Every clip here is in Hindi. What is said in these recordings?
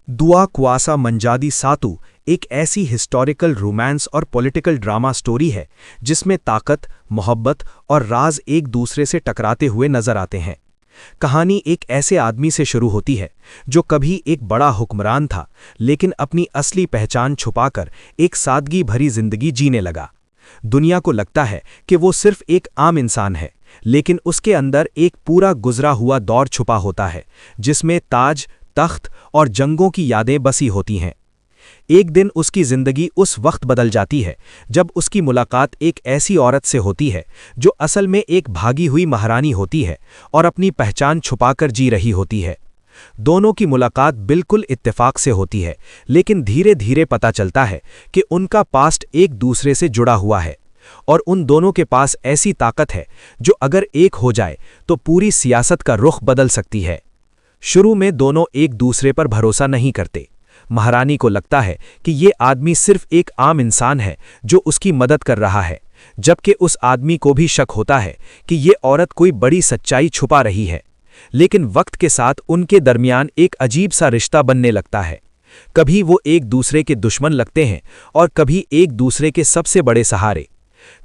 दुआ क्वासा मंजादी सातु एक ऐसी हिस्टोरिकल रोमांस और पॉलिटिकल ड्रामा स्टोरी है जिसमें ताकत, मोहब्बत और राज एक दूसरे से टकराते हुए नजर आते हैं। कहानी एक ऐसे आदमी से शुरू होती है जो कभी एक बड़ा हुक्मरान था, लेकिन अपनी असली पहचान छुपाकर एक सादगी भरी जिंदगी जीने लगा। दुनिया को लगता है कि वो सिर्फ एक आम इंसान है, लेकिन उसके अंदर एक पूरा गुजरा हुआ दौर छुपा होता है जिसमें ताज, तख्त और जंगों की यादें बसी होती हैं। एक दिन उसकी जिंदगी उस वक्त बदल जाती है जब उसकी मुलाकात एक ऐसी औरत से होती है जो असल में एक भागी हुई महारानी होती है और अपनी पहचान छुपाकर जी रही होती है। दोनों की मुलाकात बिल्कुल इत्तेफाक से होती है, लेकिन धीरे धीरे पता चलता है कि उनका पास्ट एक दूसरे से जुड़ा हुआ है और उन दोनों के पास ऐसी ताकत है जो अगर एक हो जाए तो पूरी सियासत का रुख बदल सकती है। शुरू में दोनों एक दूसरे पर भरोसा नहीं करते। महारानी को लगता है कि ये आदमी सिर्फ एक आम इंसान है जो उसकी मदद कर रहा है, जबकि उस आदमी को भी शक होता है कि ये औरत कोई बड़ी सच्चाई छुपा रही है। लेकिन वक्त के साथ उनके दरमियान एक अजीब सा रिश्ता बनने लगता है। कभी वो एक दूसरे के दुश्मन लगते हैं और कभी एक दूसरे के सबसे बड़े सहारे।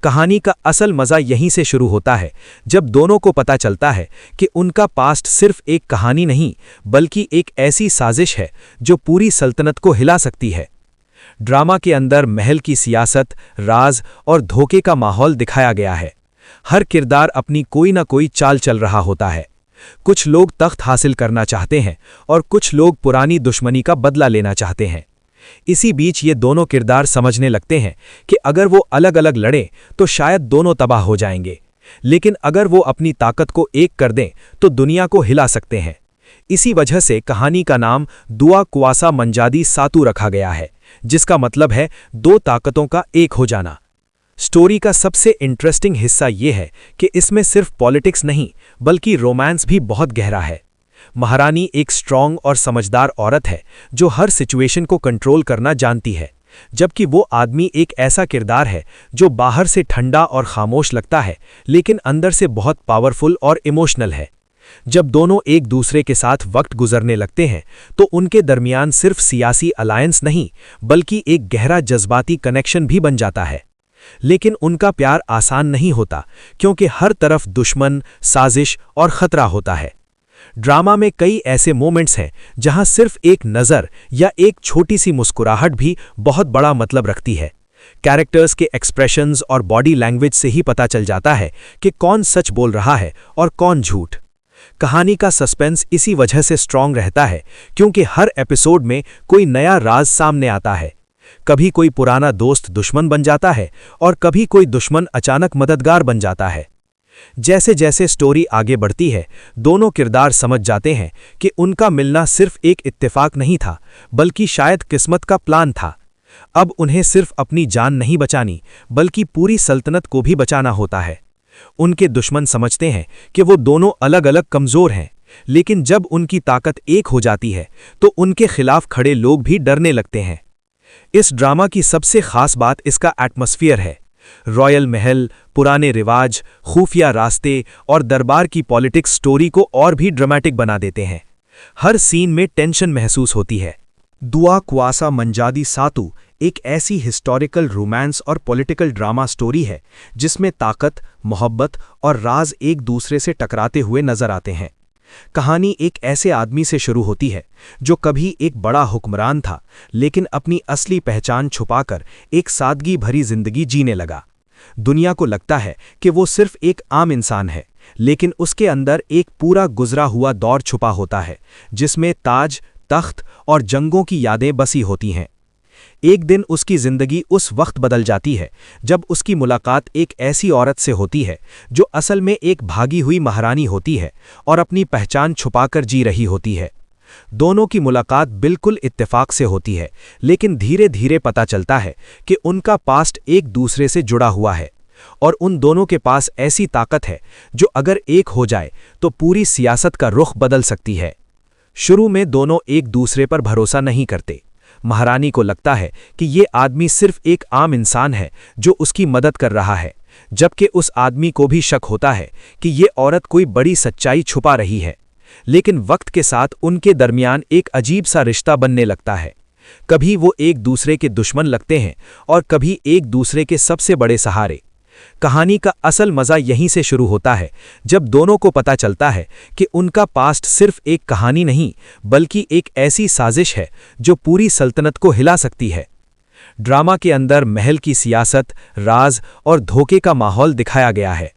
कहानी का असल मजा यहीं से शुरू होता है जब दोनों को पता चलता है कि उनका पास्ट सिर्फ एक कहानी नहीं, बल्कि एक ऐसी साजिश है जो पूरी सल्तनत को हिला सकती है। ड्रामा के अंदर महल की सियासत, राज और धोखे का माहौल दिखाया गया है। हर किरदार अपनी कोई ना कोई चाल चल रहा होता है। कुछ लोग तख्त हासिल करना चाहते हैं और कुछ लोग पुरानी दुश्मनी का बदला लेना चाहते हैं। इसी बीच ये दोनों किरदार समझने लगते हैं कि अगर वो अलग अलग लड़ें तो शायद दोनों तबाह हो जाएंगे, लेकिन अगर वो अपनी ताकत को एक कर दें तो दुनिया को हिला सकते हैं। इसी वजह से कहानी का नाम दुआ क्वासा मंजादी सातु रखा गया है, जिसका मतलब है दो ताकतों का एक हो जाना। स्टोरी का सबसे इंटरेस्टिंग हिस्सा ये है कि इसमें सिर्फ पॉलिटिक्स नहीं, बल्कि रोमांस भी बहुत गहरा है। महारानी एक स्ट्रॉन्ग और समझदार औरत है जो हर सिचुएशन को कंट्रोल करना जानती है, जबकि वो आदमी एक ऐसा किरदार है जो बाहर से ठंडा और खामोश लगता है, लेकिन अंदर से बहुत पावरफुल और इमोशनल है। जब दोनों एक दूसरे के साथ वक्त गुजरने लगते हैं तो उनके दरमियान सिर्फ सियासी अलायंस नहीं, बल्कि एक गहरा जज्बाती कनेक्शन भी बन जाता है। लेकिन उनका प्यार आसान नहीं होता, क्योंकि हर तरफ दुश्मन, साजिश और खतरा होता है। ड्रामा में कई ऐसे मोमेंट्स हैं जहां सिर्फ एक नज़र या एक छोटी सी मुस्कुराहट भी बहुत बड़ा मतलब रखती है। कैरेक्टर्स के एक्सप्रेशंस और बॉडी लैंग्वेज से ही पता चल जाता है कि कौन सच बोल रहा है और कौन झूठ। कहानी का सस्पेंस इसी वजह से स्ट्रांग रहता है क्योंकि हर एपिसोड में कोई नया राज सामने आता है। कभी कोई पुराना दोस्त दुश्मन बन जाता है और कभी कोई दुश्मन अचानक मददगार बन जाता है। जैसे जैसे स्टोरी आगे बढ़ती है, दोनों किरदार समझ जाते हैं कि उनका मिलना सिर्फ एक इत्तेफाक नहीं था, बल्कि शायद किस्मत का प्लान था। अब उन्हें सिर्फ अपनी जान नहीं बचानी, बल्कि पूरी सल्तनत को भी बचाना होता है। उनके दुश्मन समझते हैं कि वो दोनों अलग अलग कमजोर हैं, लेकिन जब उनकी ताकत एक हो जाती है तो उनके खिलाफ खड़े लोग भी डरने लगते हैं। इस ड्रामा की सबसे खास बात इसका एटमॉस्फेयर है। रॉयल महल, पुराने रिवाज, खुफिया रास्ते और दरबार की पॉलिटिक्स स्टोरी को और भी ड्रामेटिक बना देते हैं। हर सीन में टेंशन महसूस होती है। दुआ क्वासा मंजादी सातु एक ऐसी हिस्टोरिकल रोमांस और पॉलिटिकल ड्रामा स्टोरी है जिसमें ताकत, मोहब्बत और राज एक दूसरे से टकराते हुए नजर आते हैं। कहानी एक ऐसे आदमी से शुरू होती है जो कभी एक बड़ा हुक्मरान था, लेकिन अपनी असली पहचान छुपाकर एक सादगी भरी जिंदगी जीने लगा। दुनिया को लगता है कि वो सिर्फ एक आम इंसान है, लेकिन उसके अंदर एक पूरा गुजरा हुआ दौर छुपा होता है जिसमें ताज, तख्त और जंगों की यादें बसी होती हैं। एक दिन उसकी जिंदगी उस वक्त बदल जाती है जब उसकी मुलाकात एक ऐसी औरत से होती है जो असल में एक भागी हुई महारानी होती है और अपनी पहचान छुपाकर जी रही होती है। दोनों की मुलाकात बिल्कुल इत्तेफाक से होती है, लेकिन धीरे धीरे पता चलता है कि उनका पास्ट एक दूसरे से जुड़ा हुआ है और उन दोनों के पास ऐसी ताकत है जो अगर एक हो जाए तो पूरी सियासत का रुख बदल सकती है। शुरू में दोनों एक दूसरे पर भरोसा नहीं करते। महारानी को लगता है कि ये आदमी सिर्फ एक आम इंसान है जो उसकी मदद कर रहा है, जबकि उस आदमी को भी शक होता है कि ये औरत कोई बड़ी सच्चाई छुपा रही है। लेकिन वक्त के साथ उनके दरमियान एक अजीब सा रिश्ता बनने लगता है। कभी वो एक दूसरे के दुश्मन लगते हैं और कभी एक दूसरे के सबसे बड़े सहारे। कहानी का असल मजा यहीं से शुरू होता है, जब दोनों को पता चलता है कि उनका पास्ट सिर्फ एक कहानी नहीं बल्कि एक ऐसी साजिश है जो पूरी सल्तनत को हिला सकती है। ड्रामा के अंदर महल की सियासत, राज और धोखे का माहौल दिखाया गया है।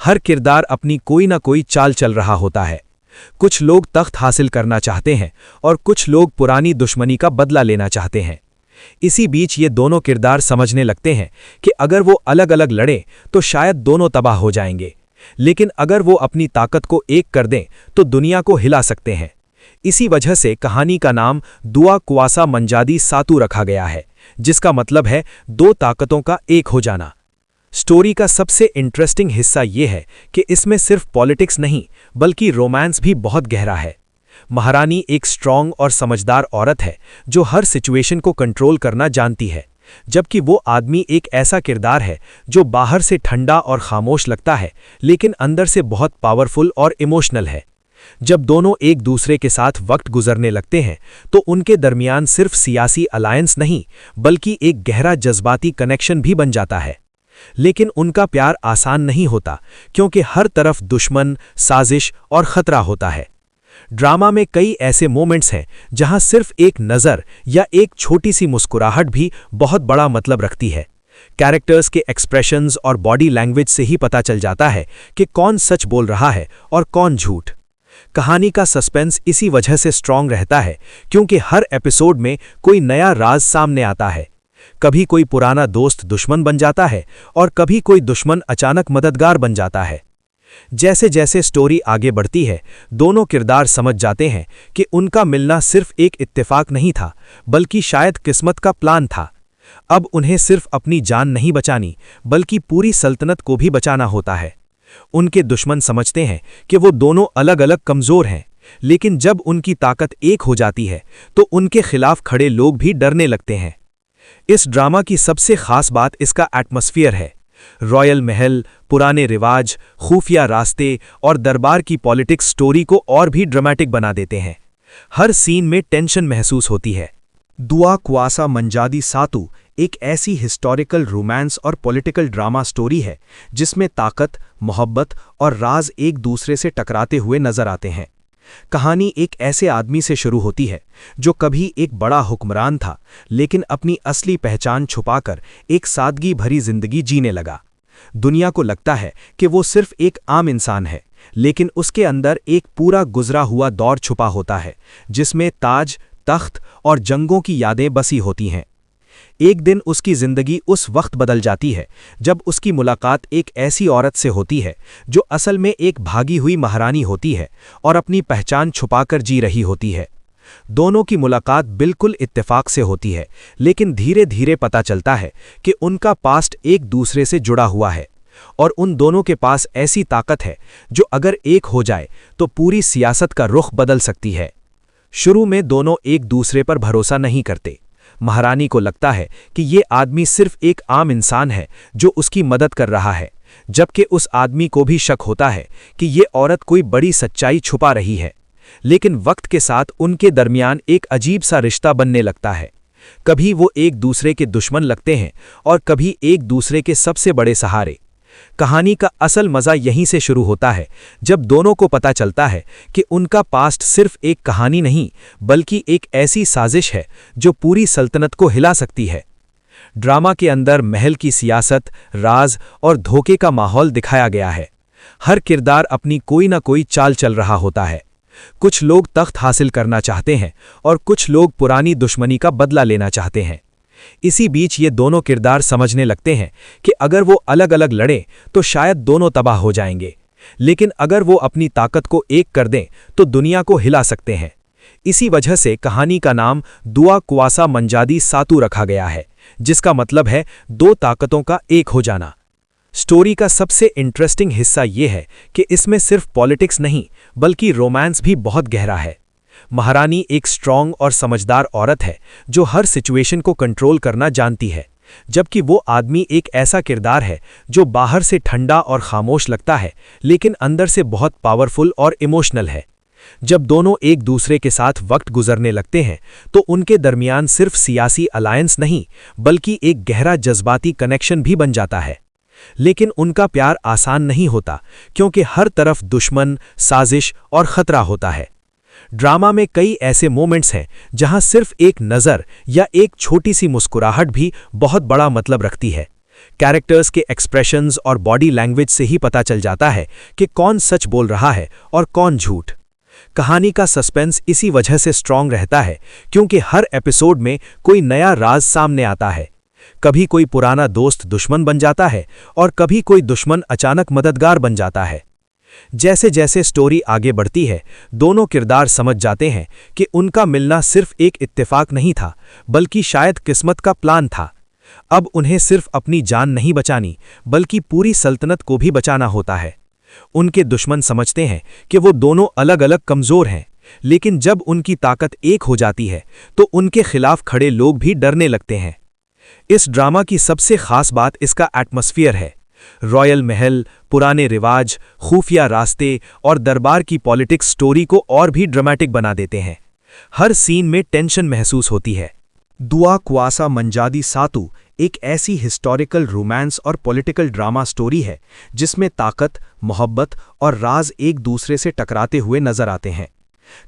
हर किरदार अपनी कोई ना कोई चाल चल रहा होता है। कुछ लोग तख्त हासिल करना चाहते हैं और कुछ लोग पुरानी दुश्मनी का बदला लेना चाहते हैं। इसी बीच ये दोनों किरदार समझने लगते हैं कि अगर वो अलग अलग लड़ें तो शायद दोनों तबाह हो जाएंगे, लेकिन अगर वो अपनी ताकत को एक कर दें तो दुनिया को हिला सकते हैं। इसी वजह से कहानी का नाम दुआ कुआसा मंजादी सातू रखा गया है, जिसका मतलब है दो ताकतों का एक हो जाना। स्टोरी का सबसे इंटरेस्टिंग हिस्सा यह है कि इसमें सिर्फ पॉलिटिक्स नहीं बल्कि रोमांस भी बहुत गहरा है। महारानी एक स्ट्रॉन्ग और समझदार औरत है जो हर सिचुएशन को कंट्रोल करना जानती है, जबकि वो आदमी एक ऐसा किरदार है जो बाहर से ठंडा और खामोश लगता है लेकिन अंदर से बहुत पावरफुल और इमोशनल है। जब दोनों एक दूसरे के साथ वक्त गुजरने लगते हैं तो उनके दरमियान सिर्फ सियासी अलायंस नहीं बल्कि एक गहरा जज्बाती कनेक्शन भी बन जाता है। लेकिन उनका प्यार आसान नहीं होता, क्योंकि हर तरफ दुश्मन, साजिश और खतरा होता है। ड्रामा में कई ऐसे मोमेंट्स हैं जहां सिर्फ एक नज़र या एक छोटी सी मुस्कुराहट भी बहुत बड़ा मतलब रखती है। कैरेक्टर्स के एक्सप्रेशंस और बॉडी लैंग्वेज से ही पता चल जाता है कि कौन सच बोल रहा है और कौन झूठ। कहानी का सस्पेंस इसी वजह से स्ट्रॉन्ग रहता है क्योंकि हर एपिसोड में कोई नया राज सामने आता है। कभी कोई पुराना दोस्त दुश्मन बन जाता है और कभी कोई दुश्मन अचानक मददगार बन जाता है। जैसे जैसे स्टोरी आगे बढ़ती है, दोनों किरदार समझ जाते हैं कि उनका मिलना सिर्फ एक इत्तेफाक नहीं था बल्कि शायद किस्मत का प्लान था। अब उन्हें सिर्फ अपनी जान नहीं बचानी बल्कि पूरी सल्तनत को भी बचाना होता है। उनके दुश्मन समझते हैं कि वो दोनों अलग अलग कमज़ोर हैं, लेकिन जब उनकी ताकत एक हो जाती है तो उनके खिलाफ खड़े लोग भी डरने लगते हैं। इस ड्रामा की सबसे खास बात इसका एटमॉस्फेयर है। रॉयल महल, पुराने रिवाज, खुफिया रास्ते और दरबार की पॉलिटिक्स स्टोरी को और भी ड्रामेटिक बना देते हैं। हर सीन में टेंशन महसूस होती है। दुआ कुआसा मंजादी सातू एक ऐसी हिस्टोरिकल रोमांस और पॉलिटिकल ड्रामा स्टोरी है जिसमें ताकत, मोहब्बत और राज एक दूसरे से टकराते हुए नजर आते हैं। कहानी एक ऐसे आदमी से शुरू होती है जो कभी एक बड़ा हुक्मरान था, लेकिन अपनी असली पहचान छुपाकर एक सादगी भरी जिंदगी जीने लगा। दुनिया को लगता है कि वो सिर्फ एक आम इंसान है, लेकिन उसके अंदर एक पूरा गुजरा हुआ दौर छुपा होता है जिसमें ताज, तख्त और जंगों की यादें बसी होती हैं। एक दिन उसकी जिंदगी उस वक्त बदल जाती है जब उसकी मुलाकात एक ऐसी औरत से होती है जो असल में एक भागी हुई महारानी होती है और अपनी पहचान छुपाकर जी रही होती है। दोनों की मुलाकात बिल्कुल इत्तेफाक से होती है, लेकिन धीरे धीरे पता चलता है कि उनका पास्ट एक दूसरे से जुड़ा हुआ है और उन दोनों के पास ऐसी ताकत है जो अगर एक हो जाए तो पूरी सियासत का रुख बदल सकती है। शुरू में दोनों एक दूसरे पर भरोसा नहीं करते। महारानी को लगता है कि ये आदमी सिर्फ एक आम इंसान है जो उसकी मदद कर रहा है, जबकि उस आदमी को भी शक होता है कि ये औरत कोई बड़ी सच्चाई छुपा रही है। लेकिन वक्त के साथ उनके दरमियान एक अजीब सा रिश्ता बनने लगता है। कभी वो एक दूसरे के दुश्मन लगते हैं और कभी एक दूसरे के सबसे बड़े सहारे। कहानी का असल मजा यहीं से शुरू होता है जब दोनों को पता चलता है कि उनका पास्ट सिर्फ एक कहानी नहीं बल्कि एक ऐसी साजिश है जो पूरी सल्तनत को हिला सकती है। ड्रामा के अंदर महल की सियासत, राज और धोखे का माहौल दिखाया गया है। हर किरदार अपनी कोई ना कोई चाल चल रहा होता है। कुछ लोग तख्त हासिल करना चाहते हैं और कुछ लोग पुरानी दुश्मनी का बदला लेना चाहते हैं। इसी बीच ये दोनों किरदार समझने लगते हैं कि अगर वो अलग अलग लड़ें तो शायद दोनों तबाह हो जाएंगे, लेकिन अगर वो अपनी ताकत को एक कर दें तो दुनिया को हिला सकते हैं। इसी वजह से कहानी का नाम दुआ कुआसा मंजादी सातू रखा गया है, जिसका मतलब है दो ताकतों का एक हो जाना। स्टोरी का सबसे इंटरेस्टिंग हिस्सा ये है कि इसमें सिर्फ पॉलिटिक्स नहीं बल्कि रोमांस भी बहुत गहरा है। महारानी एक स्ट्रॉन्ग और समझदार औरत है जो हर सिचुएशन को कंट्रोल करना जानती है, जबकि वो आदमी एक ऐसा किरदार है जो बाहर से ठंडा और खामोश लगता है लेकिन अंदर से बहुत पावरफुल और इमोशनल है। जब दोनों एक दूसरे के साथ वक्त गुजरने लगते हैं तो उनके दरमियान सिर्फ सियासी अलायंस नहीं बल्कि एक गहरा जज्बाती कनेक्शन भी बन जाता है। लेकिन उनका प्यार आसान नहीं होता क्योंकि हर तरफ दुश्मन, साजिश और खतरा होता है। ड्रामा में कई ऐसे मोमेंट्स हैं जहां सिर्फ एक नज़र या एक छोटी सी मुस्कुराहट भी बहुत बड़ा मतलब रखती है। कैरेक्टर्स के एक्सप्रेशंस और बॉडी लैंग्वेज से ही पता चल जाता है कि कौन सच बोल रहा है और कौन झूठ। कहानी का सस्पेंस इसी वजह से स्ट्रांग रहता है क्योंकि हर एपिसोड में कोई नया राज सामने आता है। कभी कोई पुराना दोस्त दुश्मन बन जाता है और कभी कोई दुश्मन अचानक मददगार बन जाता है। जैसे जैसे स्टोरी आगे बढ़ती है, दोनों किरदार समझ जाते हैं कि उनका मिलना सिर्फ एक इत्तेफाक नहीं था बल्कि शायद किस्मत का प्लान था। अब उन्हें सिर्फ अपनी जान नहीं बचानी बल्कि पूरी सल्तनत को भी बचाना होता है। उनके दुश्मन समझते हैं कि वो दोनों अलग अलग कमजोर हैं, लेकिन जब उनकी ताकत एक हो जाती है तो उनके खिलाफ खड़े लोग भी डरने लगते हैं। इस ड्रामा की सबसे खास बात इसका एटमॉस्फेयर है। रॉयल महल, पुराने रिवाज, खुफिया रास्ते और दरबार की पॉलिटिक्स स्टोरी को और भी ड्रामेटिक बना देते हैं। हर सीन में टेंशन महसूस होती है। दुआ क्वासा मंजादी सातु एक ऐसी हिस्टोरिकल रोमांस और पॉलिटिकल ड्रामा स्टोरी है जिसमें ताकत, मोहब्बत और राज एक दूसरे से टकराते हुए नजर आते हैं।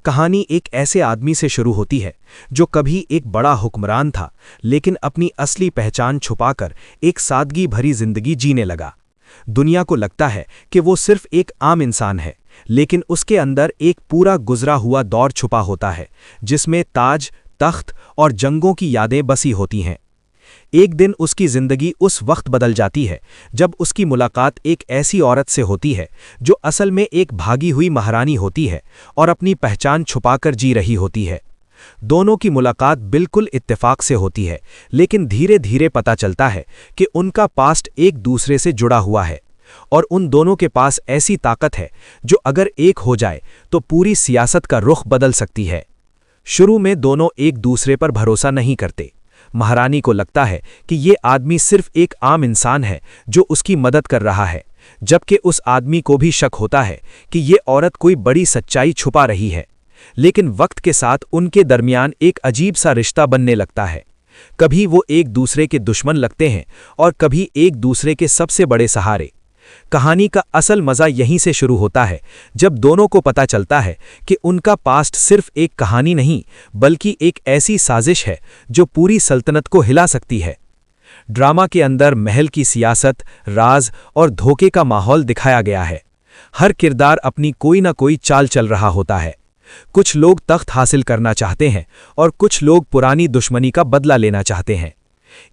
कहानी एक ऐसे आदमी से शुरू होती है जो कभी एक बड़ा हुक्मरान था लेकिन अपनी असली पहचान छुपाकर एक सादगी भरी जिंदगी जीने लगा। दुनिया को लगता है कि वो सिर्फ एक आम इंसान है, लेकिन उसके अंदर एक पूरा गुजरा हुआ दौर छुपा होता है जिसमें ताज, तख्त और जंगों की यादें बसी होती हैं। एक दिन उसकी जिंदगी उस वक्त बदल जाती है जब उसकी मुलाकात एक ऐसी औरत से होती है जो असल में एक भागी हुई महारानी होती है और अपनी पहचान छुपाकर जी रही होती है। दोनों की मुलाकात बिल्कुल इत्तेफाक से होती है, लेकिन धीरे धीरे पता चलता है कि उनका पास्ट एक दूसरे से जुड़ा हुआ है और उन दोनों के पास ऐसी ताकत है जो अगर एक हो जाए तो पूरी सियासत का रुख बदल सकती है। शुरू में दोनों एक दूसरे पर भरोसा नहीं करते। महारानी को लगता है कि ये आदमी सिर्फ एक आम इंसान है जो उसकी मदद कर रहा है, जबकि उस आदमी को भी शक होता है कि ये औरत कोई बड़ी सच्चाई छुपा रही है। लेकिन वक्त के साथ उनके दरमियान एक अजीब सा रिश्ता बनने लगता है। कभी वो एक दूसरे के दुश्मन लगते हैं और कभी एक दूसरे के सबसे बड़े सहारे। कहानी का असल मज़ा यहीं से शुरू होता है जब दोनों को पता चलता है कि उनका पास्ट सिर्फ एक कहानी नहीं बल्कि एक ऐसी साजिश है जो पूरी सल्तनत को हिला सकती है। ड्रामा के अंदर महल की सियासत, राज और धोखे का माहौल दिखाया गया है। हर किरदार अपनी कोई ना कोई चाल चल रहा होता है। कुछ लोग तख्त हासिल करना चाहते हैं और कुछ लोग पुरानी दुश्मनी का बदला लेना चाहते हैं।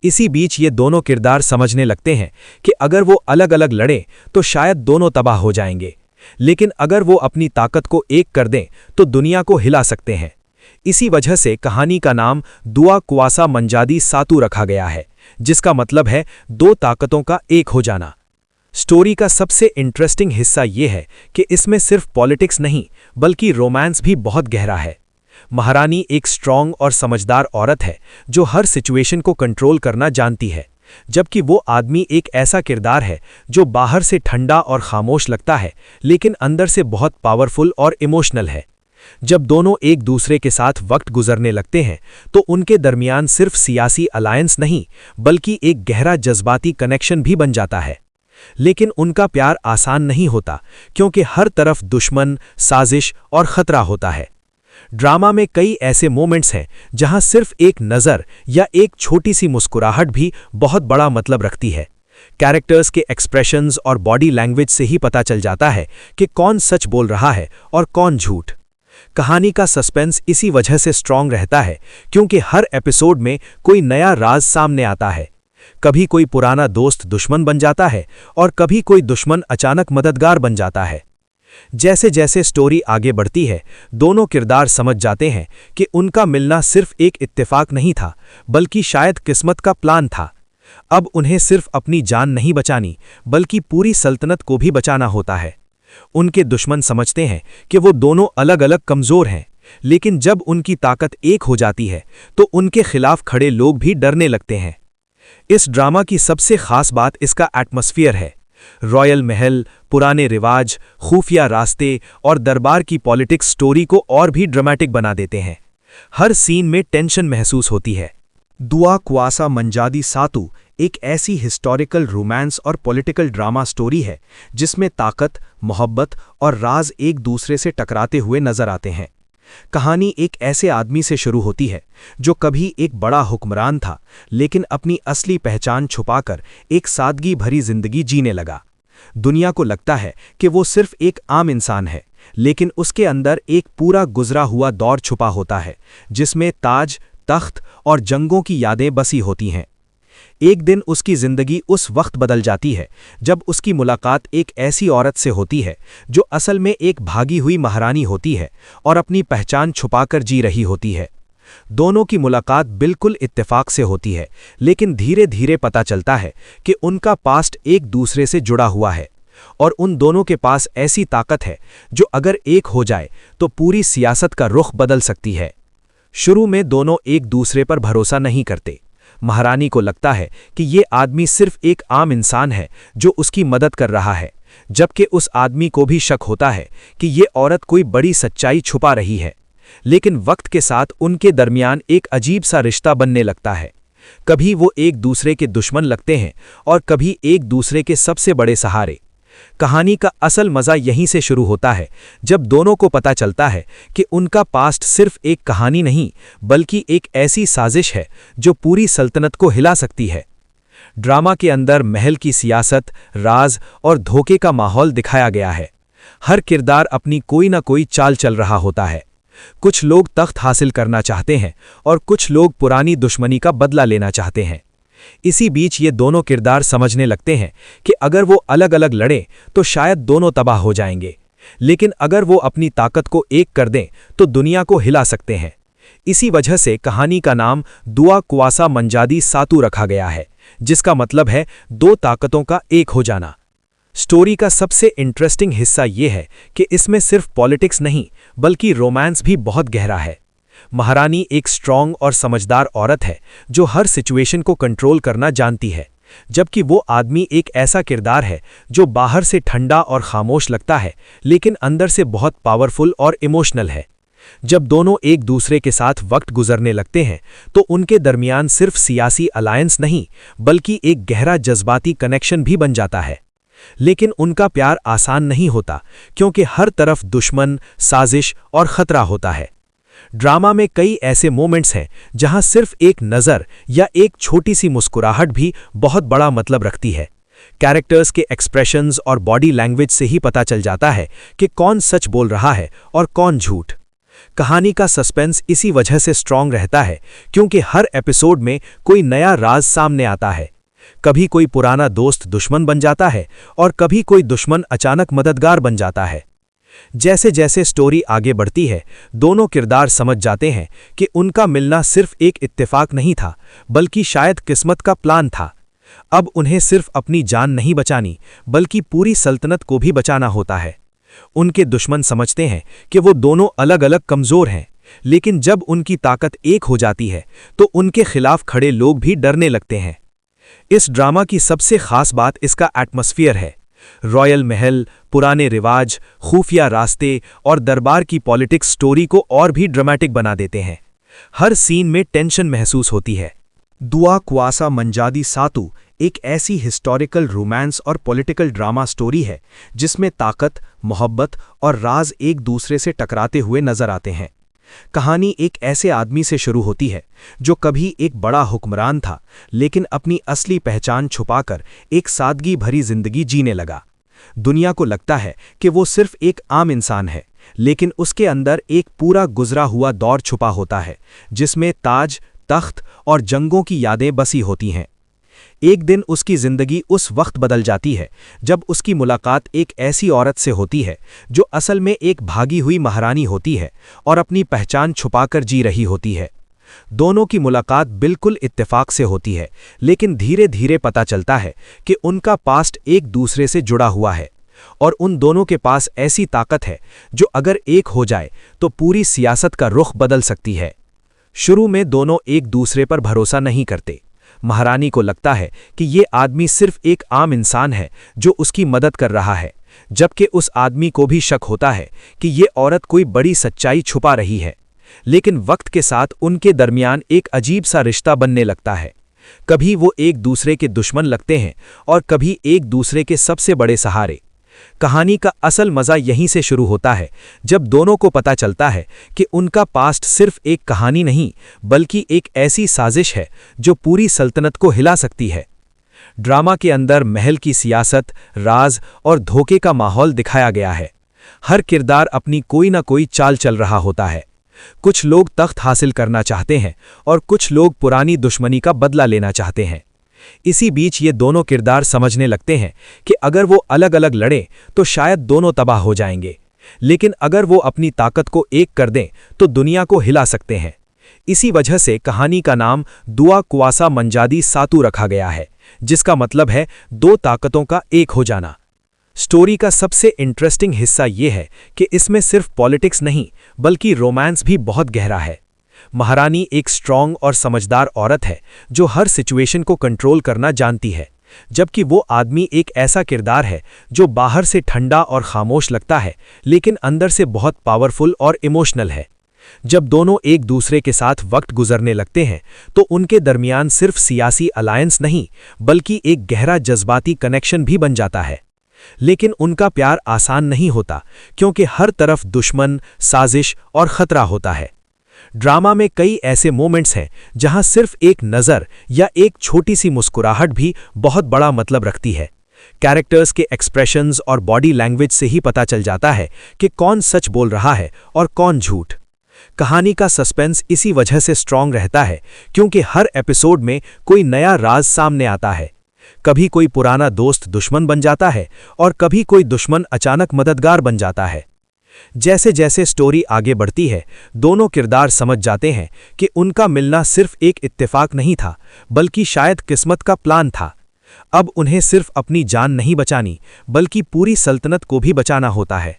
इसी बीच ये दोनों किरदार समझने लगते हैं कि अगर वो अलग अलग लड़ें तो शायद दोनों तबाह हो जाएंगे, लेकिन अगर वो अपनी ताकत को एक कर दें तो दुनिया को हिला सकते हैं। इसी वजह से कहानी का नाम दुआ क्वासा मंजादी सातु रखा गया है, जिसका मतलब है दो ताकतों का एक हो जाना। स्टोरी का सबसे इंटरेस्टिंग हिस्सा ये है कि इसमें सिर्फ पॉलिटिक्स नहीं बल्कि रोमांस भी बहुत गहरा है। महारानी एक स्ट्रॉन्ग और समझदार औरत है जो हर सिचुएशन को कंट्रोल करना जानती है, जबकि वो आदमी एक ऐसा किरदार है जो बाहर से ठंडा और खामोश लगता है लेकिन अंदर से बहुत पावरफुल और इमोशनल है। जब दोनों एक दूसरे के साथ वक्त गुजरने लगते हैं तो उनके दरमियान सिर्फ सियासी अलायंस नहीं बल्कि एक गहरा जज्बाती कनेक्शन भी बन जाता है। लेकिन उनका प्यार आसान नहीं होता क्योंकि हर तरफ दुश्मन, साजिश और खतरा होता है। ड्रामा में कई ऐसे मोमेंट्स हैं जहां सिर्फ एक नज़र या एक छोटी सी मुस्कुराहट भी बहुत बड़ा मतलब रखती है। कैरेक्टर्स के एक्सप्रेशंस और बॉडी लैंग्वेज से ही पता चल जाता है कि कौन सच बोल रहा है और कौन झूठ। कहानी का सस्पेंस इसी वजह से स्ट्रांग रहता है क्योंकि हर एपिसोड में कोई नया राज सामने आता है। कभी कोई पुराना दोस्त दुश्मन बन जाता है और कभी कोई दुश्मन अचानक मददगार बन जाता है। जैसे जैसे स्टोरी आगे बढ़ती है, दोनों किरदार समझ जाते हैं कि उनका मिलना सिर्फ एक इत्तेफाक नहीं था बल्कि शायद किस्मत का प्लान था। अब उन्हें सिर्फ अपनी जान नहीं बचानी बल्कि पूरी सल्तनत को भी बचाना होता है। उनके दुश्मन समझते हैं कि वो दोनों अलग अलग कमजोर हैं, लेकिन जब उनकी ताकत एक हो जाती है तो उनके खिलाफ खड़े लोग भी डरने लगते हैं। इस ड्रामा की सबसे खास बात इसका एटमॉस्फेयर है। रॉयल महल, पुराने रिवाज, खुफिया रास्ते और दरबार की पॉलिटिक्स स्टोरी को और भी ड्रामेटिक बना देते हैं। हर सीन में टेंशन महसूस होती है। दुआ क्वासा मंजादी सातु एक ऐसी हिस्टोरिकल रोमांस और पॉलिटिकल ड्रामा स्टोरी है जिसमें ताकत, मोहब्बत और राज एक दूसरे से टकराते हुए नजर आते हैं। कहानी एक ऐसे आदमी से शुरू होती है जो कभी एक बड़ा हुक्मरान था, लेकिन अपनी असली पहचान छुपाकर एक सादगी भरी जिंदगी जीने लगा। दुनिया को लगता है कि वो सिर्फ एक आम इंसान है, लेकिन उसके अंदर एक पूरा गुजरा हुआ दौर छुपा होता है जिसमें ताज, तख्त और जंगों की यादें बसी होती हैं। एक दिन उसकी जिंदगी उस वक्त बदल जाती है जब उसकी मुलाकात एक ऐसी औरत से होती है जो असल में एक भागी हुई महारानी होती है और अपनी पहचान छुपाकर जी रही होती है। दोनों की मुलाकात बिल्कुल इत्तेफाक से होती है, लेकिन धीरे धीरे पता चलता है कि उनका पास्ट एक दूसरे से जुड़ा हुआ है और उन दोनों के पास ऐसी ताकत है जो अगर एक हो जाए तो पूरी सियासत का रुख बदल सकती है। शुरू में दोनों एक दूसरे पर भरोसा नहीं करते। महारानी को लगता है कि ये आदमी सिर्फ एक आम इंसान है जो उसकी मदद कर रहा है, जबकि उस आदमी को भी शक होता है कि ये औरत कोई बड़ी सच्चाई छुपा रही है। लेकिन वक्त के साथ उनके दरमियान एक अजीब सा रिश्ता बनने लगता है। कभी वो एक दूसरे के दुश्मन लगते हैं और कभी एक दूसरे के सबसे बड़े सहारे। कहानी का असल मजा यहीं से शुरू होता है जब दोनों को पता चलता है कि उनका पास्ट सिर्फ एक कहानी नहीं बल्कि एक ऐसी साजिश है जो पूरी सल्तनत को हिला सकती है। ड्रामा के अंदर महल की सियासत, राज और धोखे का माहौल दिखाया गया है। हर किरदार अपनी कोई ना कोई चाल चल रहा होता है। कुछ लोग तख्त हासिल करना चाहते हैं और कुछ लोग पुरानी दुश्मनी का बदला लेना चाहते हैं। इसी बीच ये दोनों किरदार समझने लगते हैं कि अगर वो अलग अलग लड़ें तो शायद दोनों तबाह हो जाएंगे, लेकिन अगर वो अपनी ताकत को एक कर दें तो दुनिया को हिला सकते हैं। इसी वजह से कहानी का नाम दुआ क्वासा मंजादी सातु रखा गया है, जिसका मतलब है दो ताकतों का एक हो जाना। स्टोरी का सबसे इंटरेस्टिंग हिस्सा ये है कि इसमें सिर्फ पॉलिटिक्स नहीं बल्कि रोमांस भी बहुत गहरा है। महारानी एक स्ट्रॉन्ग और समझदार औरत है जो हर सिचुएशन को कंट्रोल करना जानती है, जबकि वो आदमी एक ऐसा किरदार है जो बाहर से ठंडा और खामोश लगता है लेकिन अंदर से बहुत पावरफुल और इमोशनल है। जब दोनों एक दूसरे के साथ वक्त गुजरने लगते हैं तो उनके दरमियान सिर्फ सियासी अलायंस नहीं बल्कि एक गहरा जज्बाती कनेक्शन भी बन जाता है। लेकिन उनका प्यार आसान नहीं होता क्योंकि हर तरफ दुश्मन, साजिश और खतरा होता है। ड्रामा में कई ऐसे मोमेंट्स हैं जहां सिर्फ एक नज़र या एक छोटी सी मुस्कुराहट भी बहुत बड़ा मतलब रखती है। कैरेक्टर्स के एक्सप्रेशंस और बॉडी लैंग्वेज से ही पता चल जाता है कि कौन सच बोल रहा है और कौन झूठ। कहानी का सस्पेंस इसी वजह से स्ट्रांग रहता है क्योंकि हर एपिसोड में कोई नया राज सामने आता है। कभी कोई पुराना दोस्त दुश्मन बन जाता है और कभी कोई दुश्मन अचानक मददगार बन जाता है। जैसे जैसे स्टोरी आगे बढ़ती है, दोनों किरदार समझ जाते हैं कि उनका मिलना सिर्फ एक इत्तेफाक नहीं था बल्कि शायद किस्मत का प्लान था। अब उन्हें सिर्फ अपनी जान नहीं बचानी बल्कि पूरी सल्तनत को भी बचाना होता है। उनके दुश्मन समझते हैं कि वो दोनों अलग अलग कमजोर हैं, लेकिन जब उनकी ताकत एक हो जाती है तो उनके खिलाफ खड़े लोग भी डरने लगते हैं। इस ड्रामा की सबसे खास बात इसका एटमॉस्फेयर है। रॉयल महल, पुराने रिवाज, खुफिया रास्ते और दरबार की पॉलिटिक्स स्टोरी को और भी ड्रामेटिक बना देते हैं। हर सीन में टेंशन महसूस होती है। दुआ क्वासा मंजादी सातु एक ऐसी हिस्टोरिकल रोमांस और पॉलिटिकल ड्रामा स्टोरी है जिसमें ताकत, मोहब्बत और राज एक दूसरे से टकराते हुए नजर आते हैं। कहानी एक ऐसे आदमी से शुरू होती है जो कभी एक बड़ा हुक्मरान था, लेकिन अपनी असली पहचान छुपाकर एक सादगी भरी जिंदगी जीने लगा। दुनिया को लगता है कि वो सिर्फ एक आम इंसान है, लेकिन उसके अंदर एक पूरा गुजरा हुआ दौर छुपा होता है जिसमें ताज, तख्त और जंगों की यादें बसी होती हैं। एक दिन उसकी जिंदगी उस वक्त बदल जाती है जब उसकी मुलाकात एक ऐसी औरत से होती है जो असल में एक भागी हुई महारानी होती है और अपनी पहचान छुपाकर जी रही होती है। दोनों की मुलाकात बिल्कुल इत्तेफाक से होती है, लेकिन धीरे धीरे पता चलता है कि उनका पास्ट एक दूसरे से जुड़ा हुआ है और उन दोनों के पास ऐसी ताकत है जो अगर एक हो जाए तो पूरी सियासत का रुख बदल सकती है। शुरू में दोनों एक दूसरे पर भरोसा नहीं करते। महारानी को लगता है कि ये आदमी सिर्फ एक आम इंसान है जो उसकी मदद कर रहा है, जबकि उस आदमी को भी शक होता है कि ये औरत कोई बड़ी सच्चाई छुपा रही है। लेकिन वक्त के साथ उनके दरमियान एक अजीब सा रिश्ता बनने लगता है। कभी वो एक दूसरे के दुश्मन लगते हैं और कभी एक दूसरे के सबसे बड़े सहारे। कहानी का असल मजा यहीं से शुरू होता है, जब दोनों को पता चलता है कि उनका पास्ट सिर्फ एक कहानी नहीं बल्कि एक ऐसी साजिश है जो पूरी सल्तनत को हिला सकती है। ड्रामा के अंदर महल की सियासत, राज और धोखे का माहौल दिखाया गया है। हर किरदार अपनी कोई ना कोई चाल चल रहा होता है। कुछ लोग तख्त हासिल करना चाहते हैं और कुछ लोग पुरानी दुश्मनी का बदला लेना चाहते हैं। इसी बीच ये दोनों किरदार समझने लगते हैं कि अगर वो अलग अलग लड़ें तो शायद दोनों तबाह हो जाएंगे, लेकिन अगर वो अपनी ताकत को एक कर दें तो दुनिया को हिला सकते हैं। इसी वजह से कहानी का नाम दुआ कुआसा मंजादी सातू रखा गया है, जिसका मतलब है दो ताकतों का एक हो जाना। स्टोरी का सबसे इंटरेस्टिंग हिस्सा ये है कि इसमें सिर्फ पॉलिटिक्स नहीं बल्कि रोमांस भी बहुत गहरा है। महारानी एक स्ट्रॉन्ग और समझदार औरत है जो हर सिचुएशन को कंट्रोल करना जानती है, जबकि वो आदमी एक ऐसा किरदार है जो बाहर से ठंडा और खामोश लगता है लेकिन अंदर से बहुत पावरफुल और इमोशनल है। जब दोनों एक दूसरे के साथ वक्त गुजरने लगते हैं तो उनके दरमियान सिर्फ सियासी अलायंस नहीं बल्कि एक गहरा जज्बाती कनेक्शन भी बन जाता है। लेकिन उनका प्यार आसान नहीं होता, क्योंकि हर तरफ दुश्मन, साजिश और खतरा होता है। ड्रामा में कई ऐसे मोमेंट्स हैं जहां सिर्फ एक नज़र या एक छोटी सी मुस्कुराहट भी बहुत बड़ा मतलब रखती है। कैरेक्टर्स के एक्सप्रेशंस और बॉडी लैंग्वेज से ही पता चल जाता है कि कौन सच बोल रहा है और कौन झूठ। कहानी का सस्पेंस इसी वजह से स्ट्रांग रहता है क्योंकि हर एपिसोड में कोई नया राज सामने आता है। कभी कोई पुराना दोस्त दुश्मन बन जाता है और कभी कोई दुश्मन अचानक मददगार बन जाता है। जैसे जैसे स्टोरी आगे बढ़ती है, दोनों किरदार समझ जाते हैं कि उनका मिलना सिर्फ एक इत्तेफाक नहीं था बल्कि शायद किस्मत का प्लान था। अब उन्हें सिर्फ अपनी जान नहीं बचानी बल्कि पूरी सल्तनत को भी बचाना होता है।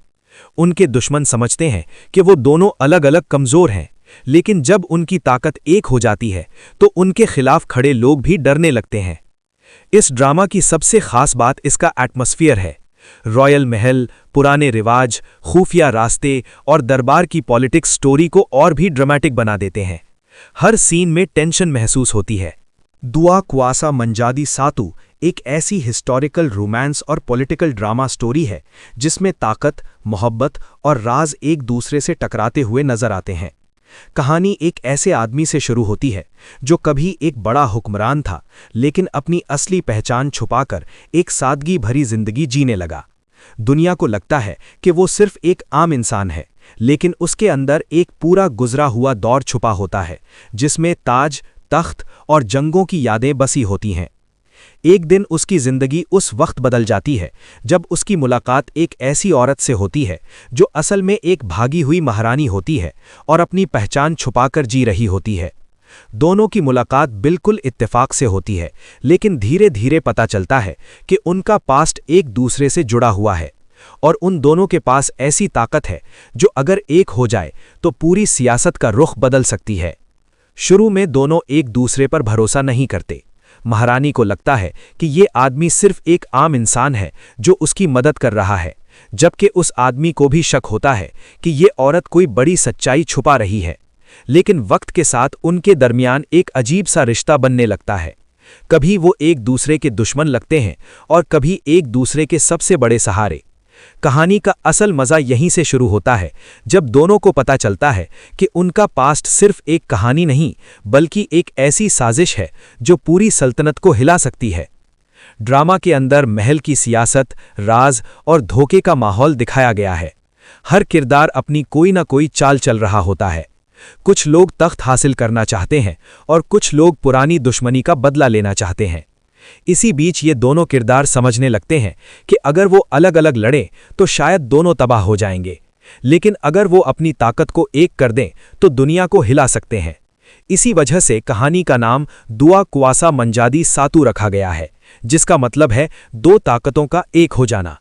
उनके दुश्मन समझते हैं कि वो दोनों अलग अलग कमज़ोर हैं, लेकिन जब उनकी ताकत एक हो जाती है तो उनके खिलाफ खड़े लोग भी डरने लगते हैं। इस ड्रामा की सबसे खास बात इसका एटमॉस्फेयर है। रॉयल महल, पुराने रिवाज, खुफिया रास्ते और दरबार की पॉलिटिक्स स्टोरी को और भी ड्रामेटिक बना देते हैं। हर सीन में टेंशन महसूस होती है। दुआ कुआसा मंजादी सातू एक ऐसी हिस्टोरिकल रोमांस और पॉलिटिकल ड्रामा स्टोरी है जिसमें ताकत, मोहब्बत और राज एक दूसरे से टकराते हुए नजर आते हैं। कहानी एक ऐसे आदमी से शुरू होती है जो कभी एक बड़ा हुक्मरान था, लेकिन अपनी असली पहचान छुपाकर एक सादगी भरी जिंदगी जीने लगा। दुनिया को लगता है कि वो सिर्फ एक आम इंसान है, लेकिन उसके अंदर एक पूरा गुजरा हुआ दौर छुपा होता है जिसमें ताज, तख्त और जंगों की यादें बसी होती हैं। एक दिन उसकी जिंदगी उस वक्त बदल जाती है जब उसकी मुलाकात एक ऐसी औरत से होती है जो असल में एक भागी हुई महारानी होती है और अपनी पहचान छुपाकर जी रही होती है। दोनों की मुलाकात बिल्कुल इत्तेफाक से होती है, लेकिन धीरे धीरे पता चलता है कि उनका पास्ट एक दूसरे से जुड़ा हुआ है और उन दोनों के पास ऐसी ताकत है जो अगर एक हो जाए तो पूरी सियासत का रुख बदल सकती है। शुरू में दोनों एक दूसरे पर भरोसा नहीं करते। महारानी को लगता है कि ये आदमी सिर्फ एक आम इंसान है जो उसकी मदद कर रहा है, जबकि उस आदमी को भी शक होता है कि ये औरत कोई बड़ी सच्चाई छुपा रही है। लेकिन वक्त के साथ उनके दरमियान एक अजीब सा रिश्ता बनने लगता है। कभी वो एक दूसरे के दुश्मन लगते हैं और कभी एक दूसरे के सबसे बड़े सहारे। कहानी का असल मजा यहीं से शुरू होता है जब दोनों को पता चलता है कि उनका पास्ट सिर्फ एक कहानी नहीं बल्कि एक ऐसी साजिश है जो पूरी सल्तनत को हिला सकती है। ड्रामा के अंदर महल की सियासत, राज और धोखे का माहौल दिखाया गया है। हर किरदार अपनी कोई ना कोई चाल चल रहा होता है। कुछ लोग तख्त हासिल करना चाहते हैं और कुछ लोग पुरानी दुश्मनी का बदला लेना चाहते हैं। इसी बीच ये दोनों किरदार समझने लगते हैं कि अगर वो अलग अलग लड़ें तो शायद दोनों तबाह हो जाएंगे, लेकिन अगर वो अपनी ताकत को एक कर दें तो दुनिया को हिला सकते हैं। इसी वजह से कहानी का नाम दुआ कुआसा मंजादी सातू रखा गया है, जिसका मतलब है दो ताकतों का एक हो जाना।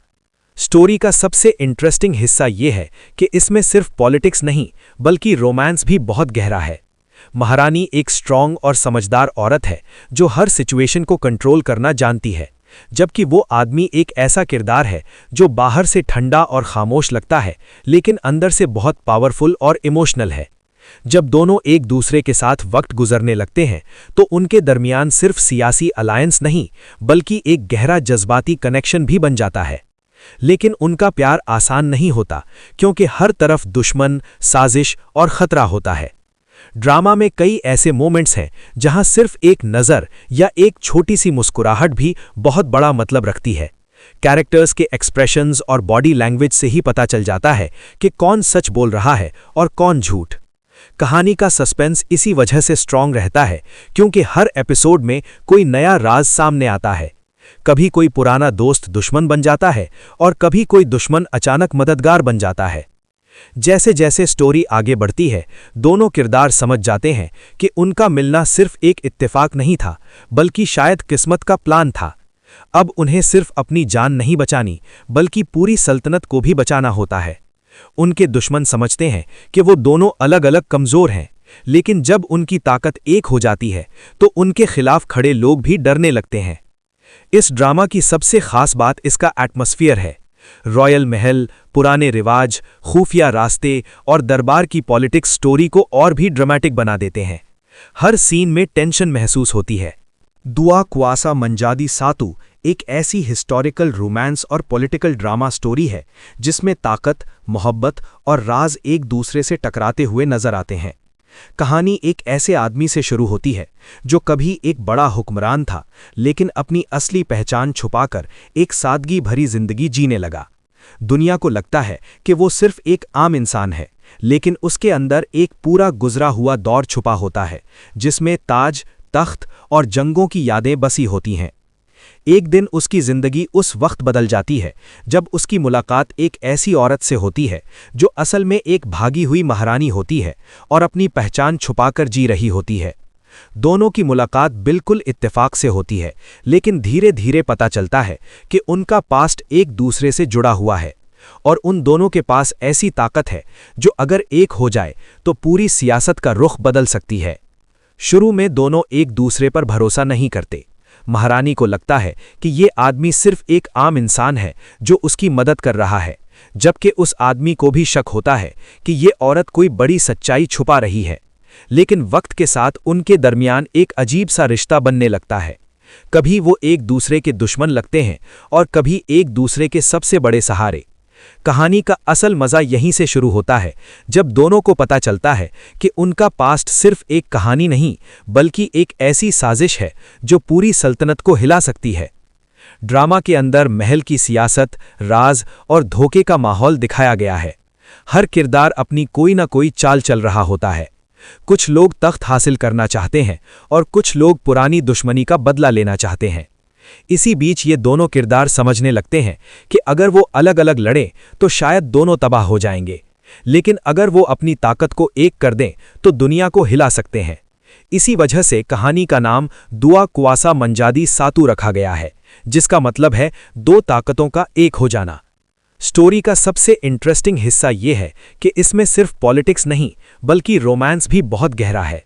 स्टोरी का सबसे इंटरेस्टिंग हिस्सा ये है कि इसमें सिर्फ पॉलिटिक्स नहीं बल्कि रोमांस भी बहुत गहरा है। महारानी एक स्ट्रॉन्ग और समझदार औरत है जो हर सिचुएशन को कंट्रोल करना जानती है, जबकि वो आदमी एक ऐसा किरदार है जो बाहर से ठंडा और खामोश लगता है लेकिन अंदर से बहुत पावरफुल और इमोशनल है। जब दोनों एक दूसरे के साथ वक्त गुजरने लगते हैं तो उनके दरमियान सिर्फ सियासी अलायंस नहीं बल्कि एक गहरा जज्बाती कनेक्शन भी बन जाता है। लेकिन उनका प्यार आसान नहीं होता क्योंकि हर तरफ दुश्मन, साजिश और खतरा होता है। ड्रामा में कई ऐसे मोमेंट्स हैं जहां सिर्फ एक नज़र या एक छोटी सी मुस्कुराहट भी बहुत बड़ा मतलब रखती है। कैरेक्टर्स के एक्सप्रेशंस और बॉडी लैंग्वेज से ही पता चल जाता है कि कौन सच बोल रहा है और कौन झूठ। कहानी का सस्पेंस इसी वजह से स्ट्रांग रहता है क्योंकि हर एपिसोड में कोई नया राज सामने आता है। कभी कोई पुराना दोस्त दुश्मन बन जाता है और कभी कोई दुश्मन अचानक मददगार बन जाता है। जैसे जैसे स्टोरी आगे बढ़ती है, दोनों किरदार समझ जाते हैं कि उनका मिलना सिर्फ एक इत्तेफाक नहीं था बल्कि शायद किस्मत का प्लान था। अब उन्हें सिर्फ अपनी जान नहीं बचानी बल्कि पूरी सल्तनत को भी बचाना होता है। उनके दुश्मन समझते हैं कि वो दोनों अलग अलग कमज़ोर हैं, लेकिन जब उनकी ताकत एक हो जाती है तो उनके खिलाफ खड़े लोग भी डरने लगते हैं। इस ड्रामा की सबसे खास बात इसका एटमॉस्फेयर है। रॉयल महल, पुराने रिवाज, खुफिया रास्ते और दरबार की पॉलिटिक्स स्टोरी को और भी ड्रामेटिक बना देते हैं। हर सीन में टेंशन महसूस होती है। दुआ क्वासा मंजादी सातु एक ऐसी हिस्टोरिकल रोमांस और पॉलिटिकल ड्रामा स्टोरी है जिसमें ताकत, मोहब्बत और राज एक दूसरे से टकराते हुए नजर आते हैं। कहानी एक ऐसे आदमी से शुरू होती है जो कभी एक बड़ा हुक्मरान था लेकिन अपनी असली पहचान छुपाकर एक सादगी भरी जिंदगी जीने लगा। दुनिया को लगता है कि वो सिर्फ एक आम इंसान है, लेकिन उसके अंदर एक पूरा गुजरा हुआ दौर छुपा होता है जिसमें ताज, तख्त और जंगों की यादें बसी होती हैं। एक दिन उसकी जिंदगी उस वक्त बदल जाती है जब उसकी मुलाकात एक ऐसी औरत से होती है जो असल में एक भागी हुई महारानी होती है और अपनी पहचान छुपाकर जी रही होती है। दोनों की मुलाकात बिल्कुल इत्तेफाक से होती है, लेकिन धीरे धीरे पता चलता है कि उनका पास्ट एक दूसरे से जुड़ा हुआ है और उन दोनों के पास ऐसी ताकत है जो अगर एक हो जाए तो पूरी सियासत का रुख बदल सकती है। शुरू में दोनों एक दूसरे पर भरोसा नहीं करते। महारानी को लगता है कि ये आदमी सिर्फ एक आम इंसान है जो उसकी मदद कर रहा है, जबकि उस आदमी को भी शक होता है कि ये औरत कोई बड़ी सच्चाई छुपा रही है। लेकिन वक्त के साथ उनके दरमियान एक अजीब सा रिश्ता बनने लगता है। कभी वो एक दूसरे के दुश्मन लगते हैं और कभी एक दूसरे के सबसे बड़े सहारे। कहानी का असल मज़ा यहीं से शुरू होता है जब दोनों को पता चलता है कि उनका पास्ट सिर्फ एक कहानी नहीं बल्कि एक ऐसी साजिश है जो पूरी सल्तनत को हिला सकती है। ड्रामा के अंदर महल की सियासत, राज और धोखे का माहौल दिखाया गया है। हर किरदार अपनी कोई ना कोई चाल चल रहा होता है। कुछ लोग तख्त हासिल करना चाहते हैं और कुछ लोग पुरानी दुश्मनी का बदला लेना चाहते हैं। इसी बीच ये दोनों किरदार समझने लगते हैं कि अगर वो अलग अलग लड़ें तो शायद दोनों तबाह हो जाएंगे, लेकिन अगर वो अपनी ताकत को एक कर दें तो दुनिया को हिला सकते हैं। इसी वजह से कहानी का नाम दुआ क्वासा मंजादी सातु रखा गया है, जिसका मतलब है दो ताकतों का एक हो जाना। स्टोरी का सबसे इंटरेस्टिंग हिस्सा ये है कि इसमें सिर्फ पॉलिटिक्स नहीं बल्कि रोमांस भी बहुत गहरा है।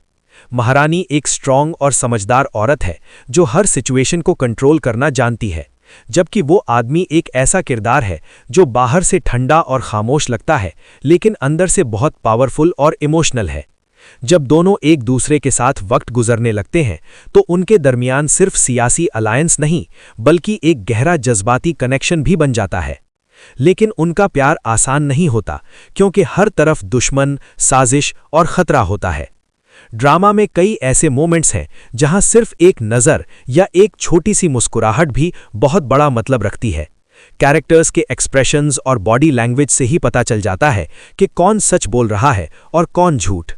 महारानी एक स्ट्रॉन्ग और समझदार औरत है जो हर सिचुएशन को कंट्रोल करना जानती है, जबकि वो आदमी एक ऐसा किरदार है जो बाहर से ठंडा और खामोश लगता है लेकिन अंदर से बहुत पावरफुल और इमोशनल है। जब दोनों एक दूसरे के साथ वक्त गुजरने लगते हैं तो उनके दरमियान सिर्फ सियासी अलायंस नहीं बल्कि एक गहरा जज्बाती कनेक्शन भी बन जाता है। लेकिन उनका प्यार आसान नहीं होता क्योंकि हर तरफ दुश्मन, साजिश और खतरा होता है। ड्रामा में कई ऐसे मोमेंट्स हैं जहां सिर्फ एक नज़र या एक छोटी सी मुस्कुराहट भी बहुत बड़ा मतलब रखती है। कैरेक्टर्स के एक्सप्रेशंस और बॉडी लैंग्वेज से ही पता चल जाता है कि कौन सच बोल रहा है और कौन झूठ।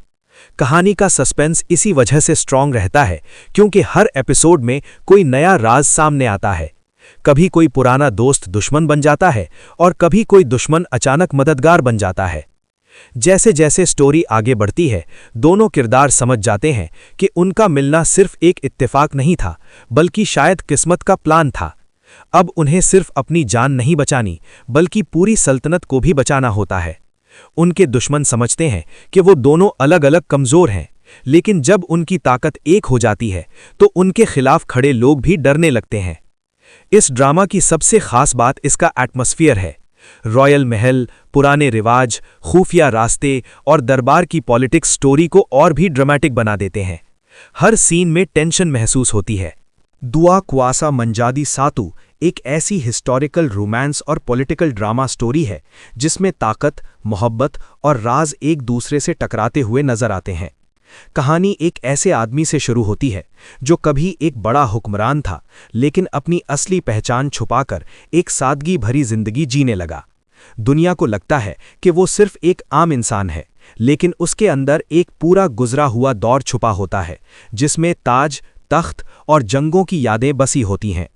कहानी का सस्पेंस इसी वजह से स्ट्रांग रहता है क्योंकि हर एपिसोड में कोई नया राज सामने आता है। कभी कोई पुराना दोस्त दुश्मन बन जाता है और कभी कोई दुश्मन अचानक मददगार बन जाता है। जैसे जैसे स्टोरी आगे बढ़ती है, दोनों किरदार समझ जाते हैं कि उनका मिलना सिर्फ एक इत्तेफाक नहीं था बल्कि शायद किस्मत का प्लान था। अब उन्हें सिर्फ अपनी जान नहीं बचानी बल्कि पूरी सल्तनत को भी बचाना होता है। उनके दुश्मन समझते हैं कि वो दोनों अलग अलग कमज़ोर हैं, लेकिन जब उनकी ताकत एक हो जाती है तो उनके खिलाफ खड़े लोग भी डरने लगते हैं। इस ड्रामा की सबसे खास बात इसका एटमॉस्फेयर है। रॉयल महल, पुराने रिवाज, खुफिया रास्ते और दरबार की पॉलिटिक्स स्टोरी को और भी ड्रामेटिक बना देते हैं। हर सीन में टेंशन महसूस होती है। दुआ क्वासा मंजादी सातु एक ऐसी हिस्टोरिकल रोमांस और पॉलिटिकल ड्रामा स्टोरी है जिसमें ताकत, मोहब्बत और राज एक दूसरे से टकराते हुए नजर आते हैं। कहानी एक ऐसे आदमी से शुरू होती है जो कभी एक बड़ा हुक्मरान था, लेकिन अपनी असली पहचान छुपाकर एक सादगी भरी जिंदगी जीने लगा। दुनिया को लगता है कि वो सिर्फ एक आम इंसान है, लेकिन उसके अंदर एक पूरा गुजरा हुआ दौर छुपा होता है जिसमें ताज, तख्त और जंगों की यादें बसी होती हैं।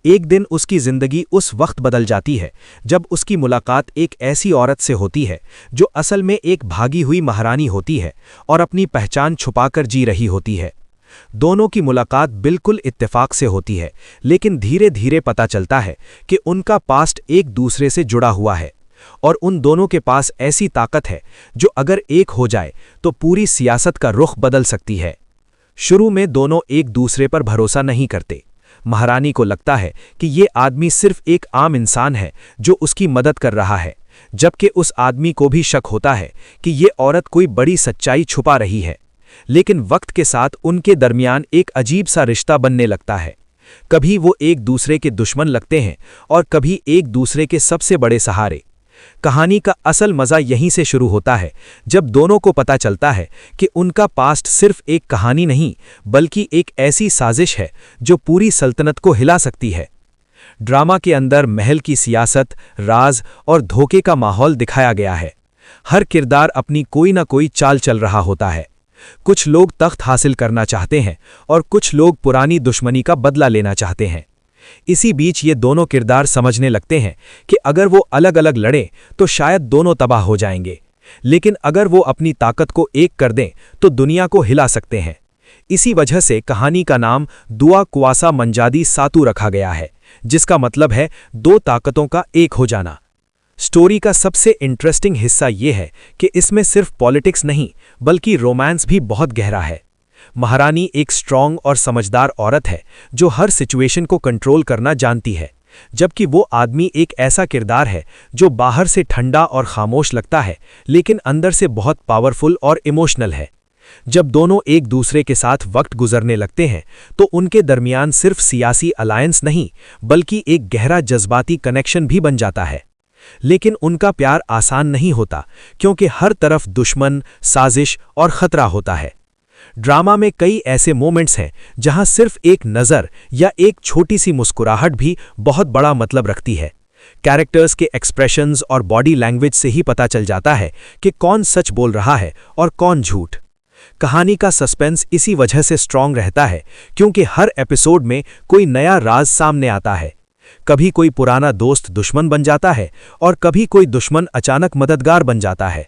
एक दिन उसकी जिंदगी उस वक्त बदल जाती है जब उसकी मुलाकात एक ऐसी औरत से होती है जो असल में एक भागी हुई महारानी होती है और अपनी पहचान छुपाकर जी रही होती है। दोनों की मुलाकात बिल्कुल इत्तेफाक से होती है, लेकिन धीरे धीरे पता चलता है कि उनका पास्ट एक दूसरे से जुड़ा हुआ है और उन दोनों के पास ऐसी ताकत है जो अगर एक हो जाए तो पूरी सियासत का रुख बदल सकती है। शुरू में दोनों एक दूसरे पर भरोसा नहीं करते। महारानी को लगता है कि ये आदमी सिर्फ एक आम इंसान है जो उसकी मदद कर रहा है, जबकि उस आदमी को भी शक होता है कि ये औरत कोई बड़ी सच्चाई छुपा रही है। लेकिन वक्त के साथ उनके दरमियान एक अजीब सा रिश्ता बनने लगता है। कभी वो एक दूसरे के दुश्मन लगते हैं और कभी एक दूसरे के सबसे बड़े सहारे। कहानी का असल मजा यहीं से शुरू होता है जब दोनों को पता चलता है कि उनका पास्ट सिर्फ एक कहानी नहीं बल्कि एक ऐसी साजिश है जो पूरी सल्तनत को हिला सकती है। ड्रामा के अंदर महल की सियासत, राज और धोखे का माहौल दिखाया गया है। हर किरदार अपनी कोई ना कोई चाल चल रहा होता है। कुछ लोग तख्त हासिल करना चाहते हैं और कुछ लोग पुरानी दुश्मनी का बदला लेना चाहते हैं। इसी बीच ये दोनों किरदार समझने लगते हैं कि अगर वो अलग अलग लड़ें तो शायद दोनों तबाह हो जाएंगे, लेकिन अगर वो अपनी ताकत को एक कर दें तो दुनिया को हिला सकते हैं। इसी वजह से कहानी का नाम दुआ क्वासा मंजादी सातु रखा गया है, जिसका मतलब है दो ताकतों का एक हो जाना। स्टोरी का सबसे इंटरेस्टिंग हिस्सा ये है कि इसमें सिर्फ पॉलिटिक्स नहीं बल्कि रोमांस भी बहुत गहरा है। महारानी एक स्ट्रॉन्ग और समझदार औरत है जो हर सिचुएशन को कंट्रोल करना जानती है, जबकि वो आदमी एक ऐसा किरदार है जो बाहर से ठंडा और खामोश लगता है लेकिन अंदर से बहुत पावरफुल और इमोशनल है। जब दोनों एक दूसरे के साथ वक्त गुजरने लगते हैं तो उनके दरमियान सिर्फ सियासी अलायंस नहीं बल्कि एक गहरा जज्बाती कनेक्शन भी बन जाता है। लेकिन उनका प्यार आसान नहीं होता क्योंकि हर तरफ दुश्मन, साजिश और खतरा होता है। ड्रामा में कई ऐसे मोमेंट्स हैं जहां सिर्फ एक नज़र या एक छोटी सी मुस्कुराहट भी बहुत बड़ा मतलब रखती है। कैरेक्टर्स के एक्सप्रेशंस और बॉडी लैंग्वेज से ही पता चल जाता है कि कौन सच बोल रहा है और कौन झूठ। कहानी का सस्पेंस इसी वजह से स्ट्रॉन्ग रहता है क्योंकि हर एपिसोड में कोई नया राज सामने आता है। कभी कोई पुराना दोस्त दुश्मन बन जाता है और कभी कोई दुश्मन अचानक मददगार बन जाता है।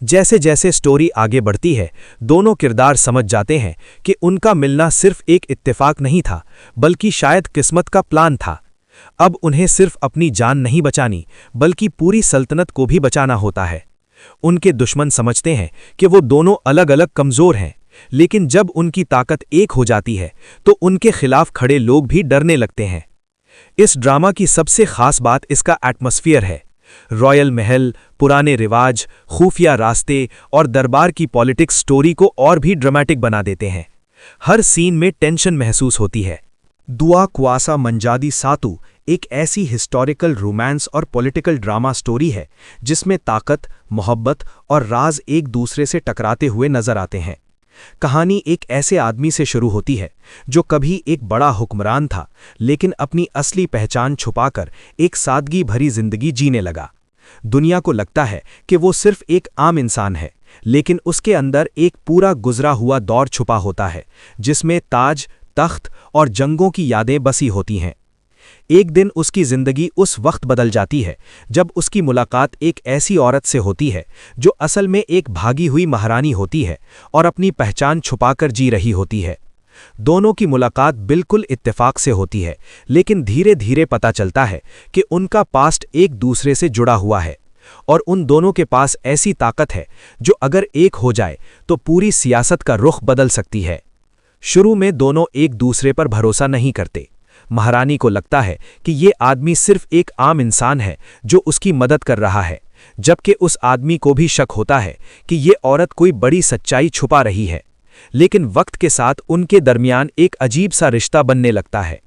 जैसे जैसे स्टोरी आगे बढ़ती है दोनों किरदार समझ जाते हैं कि उनका मिलना सिर्फ एक इत्तेफाक नहीं था बल्कि शायद किस्मत का प्लान था। अब उन्हें सिर्फ अपनी जान नहीं बचानी बल्कि पूरी सल्तनत को भी बचाना होता है। उनके दुश्मन समझते हैं कि वो दोनों अलग अलग कमज़ोर हैं, लेकिन जब उनकी ताकत एक हो जाती है तो उनके खिलाफ खड़े लोग भी डरने लगते हैं। इस ड्रामा की सबसे खास बात इसका एटमॉस्फेयर है। रॉयल महल, पुराने रिवाज, खुफिया रास्ते और दरबार की पॉलिटिक्स स्टोरी को और भी ड्रामेटिक बना देते हैं। हर सीन में टेंशन महसूस होती है। दुआ क्वासा मंजादी सातु एक ऐसी हिस्टोरिकल रोमांस और पॉलिटिकल ड्रामा स्टोरी है जिसमें ताकत, मोहब्बत और राज एक दूसरे से टकराते हुए नजर आते हैं। कहानी एक ऐसे आदमी से शुरू होती है जो कभी एक बड़ा हुक्मरान था, लेकिन अपनी असली पहचान छुपाकर एक सादगी भरी जिंदगी जीने लगा। दुनिया को लगता है कि वो सिर्फ एक आम इंसान है, लेकिन उसके अंदर एक पूरा गुजरा हुआ दौर छुपा होता है जिसमें ताज, तख्त और जंगों की यादें बसी होती हैं। एक दिन उसकी जिंदगी उस वक्त बदल जाती है जब उसकी मुलाकात एक ऐसी औरत से होती है जो असल में एक भागी हुई महारानी होती है और अपनी पहचान छुपाकर जी रही होती है। दोनों की मुलाकात बिल्कुल इत्तेफाक से होती है, लेकिन धीरे धीरे पता चलता है कि उनका पास्ट एक दूसरे से जुड़ा हुआ है और उन दोनों के पास ऐसी ताकत है जो अगर एक हो जाए तो पूरी सियासत का रुख बदल सकती है। शुरू में दोनों एक दूसरे पर भरोसा नहीं करते। महारानी को लगता है कि ये आदमी सिर्फ एक आम इंसान है जो उसकी मदद कर रहा है, जबकि उस आदमी को भी शक होता है कि ये औरत कोई बड़ी सच्चाई छुपा रही है। लेकिन वक्त के साथ उनके दरमियान एक अजीब सा रिश्ता बनने लगता है।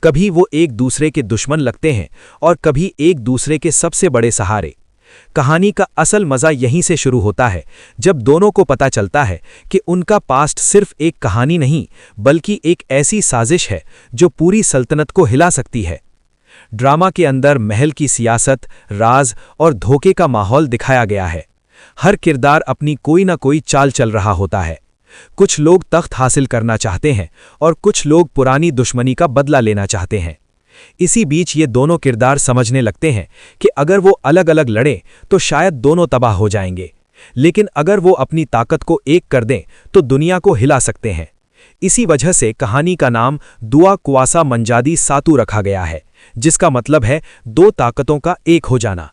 कभी वो एक दूसरे के दुश्मन लगते हैं और कभी एक दूसरे के सबसे बड़े सहारे। कहानी का असल मजा यहीं से शुरू होता है, जब दोनों को पता चलता है कि उनका पास्ट सिर्फ एक कहानी नहीं बल्कि एक ऐसी साजिश है जो पूरी सल्तनत को हिला सकती है। ड्रामा के अंदर महल की सियासत, राज और धोखे का माहौल दिखाया गया है। हर किरदार अपनी कोई ना कोई चाल चल रहा होता है। कुछ लोग तख्त हासिल करना चाहते हैं और कुछ लोग पुरानी दुश्मनी का बदला लेना चाहते हैं। इसी बीच ये दोनों किरदार समझने लगते हैं कि अगर वो अलग अलग लड़ें तो शायद दोनों तबाह हो जाएंगे, लेकिन अगर वो अपनी ताकत को एक कर दें तो दुनिया को हिला सकते हैं। इसी वजह से कहानी का नाम दुआ कुआसा मंजादी सातू रखा गया है, जिसका मतलब है दो ताकतों का एक हो जाना।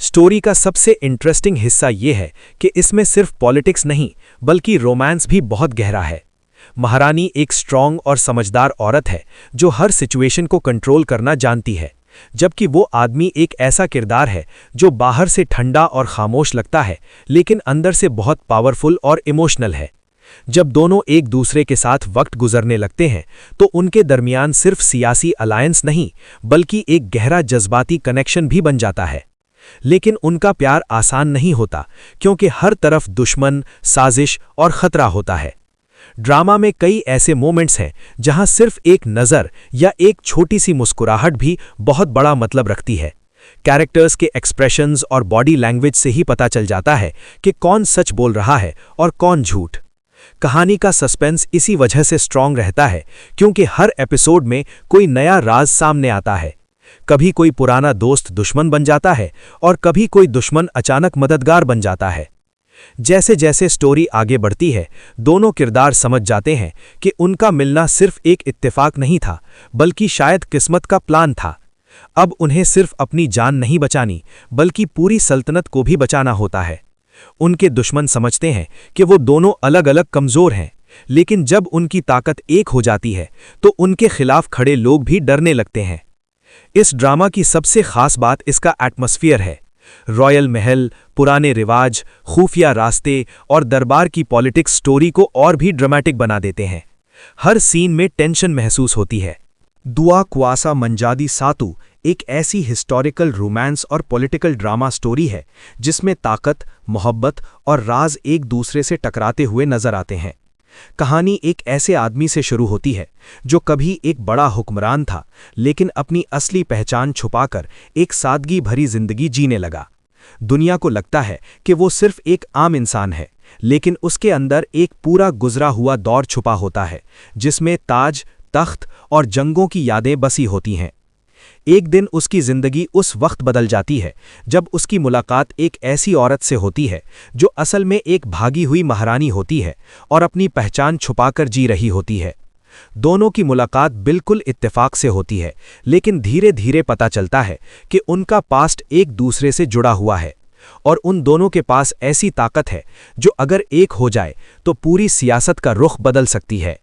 स्टोरी का सबसे इंटरेस्टिंग हिस्सा ये है कि इसमें सिर्फ पॉलिटिक्स नहीं बल्कि रोमांस भी बहुत गहरा है। महारानी एक स्ट्रॉन्ग और समझदार औरत है जो हर सिचुएशन को कंट्रोल करना जानती है, जबकि वो आदमी एक ऐसा किरदार है जो बाहर से ठंडा और खामोश लगता है लेकिन अंदर से बहुत पावरफुल और इमोशनल है। जब दोनों एक दूसरे के साथ वक्त गुजरने लगते हैं तो उनके दरमियान सिर्फ सियासी अलायंस नहीं बल्कि एक गहरा जज्बाती कनेक्शन भी बन जाता है। लेकिन उनका प्यार आसान नहीं होता, क्योंकि हर तरफ दुश्मन, साजिश और खतरा होता है। ड्रामा में कई ऐसे मोमेंट्स हैं जहां सिर्फ एक नज़र या एक छोटी सी मुस्कुराहट भी बहुत बड़ा मतलब रखती है। कैरेक्टर्स के एक्सप्रेशंस और बॉडी लैंग्वेज से ही पता चल जाता है कि कौन सच बोल रहा है और कौन झूठ। कहानी का सस्पेंस इसी वजह से स्ट्रॉन्ग रहता है क्योंकि हर एपिसोड में कोई नया राज सामने आता है। कभी कोई पुराना दोस्त दुश्मन बन जाता है और कभी कोई दुश्मन अचानक मददगार बन जाता है। जैसे जैसे स्टोरी आगे बढ़ती है, दोनों किरदार समझ जाते हैं कि उनका मिलना सिर्फ एक इत्तेफाक नहीं था बल्कि शायद किस्मत का प्लान था। अब उन्हें सिर्फ अपनी जान नहीं बचानी बल्कि पूरी सल्तनत को भी बचाना होता है। उनके दुश्मन समझते हैं कि वो दोनों अलग अलग कमज़ोर हैं, लेकिन जब उनकी ताकत एक हो जाती है तो उनके खिलाफ खड़े लोग भी डरने लगते हैं। इस ड्रामा की सबसे खास बात इसका एटमॉस्फेयर है। रॉयल महल, पुराने रिवाज, खुफिया रास्ते और दरबार की पॉलिटिक्स स्टोरी को और भी ड्रामेटिक बना देते हैं। हर सीन में टेंशन महसूस होती है। दुआ कुआसा मंजादी सातू एक ऐसी हिस्टोरिकल रोमांस और पॉलिटिकल ड्रामा स्टोरी है जिसमें ताकत, मोहब्बत और राज एक दूसरे से टकराते हुए नजर आते हैं। कहानी एक ऐसे आदमी से शुरू होती है जो कभी एक बड़ा हुक्मरान था, लेकिन अपनी असली पहचान छुपाकर एक सादगी भरी जिंदगी जीने लगा। दुनिया को लगता है कि वो सिर्फ एक आम इंसान है, लेकिन उसके अंदर एक पूरा गुजरा हुआ दौर छुपा होता है जिसमें ताज, तख्त और जंगों की यादें बसी होती हैं। एक दिन उसकी जिंदगी उस वक्त बदल जाती है जब उसकी मुलाकात एक ऐसी औरत से होती है जो असल में एक भागी हुई महारानी होती है और अपनी पहचान छुपाकर जी रही होती है। दोनों की मुलाकात बिल्कुल इत्तेफाक से होती है, लेकिन धीरे धीरे पता चलता है कि उनका पास्ट एक दूसरे से जुड़ा हुआ है और उन दोनों के पास ऐसी ताकत है जो अगर एक हो जाए तो पूरी सियासत का रुख बदल सकती है।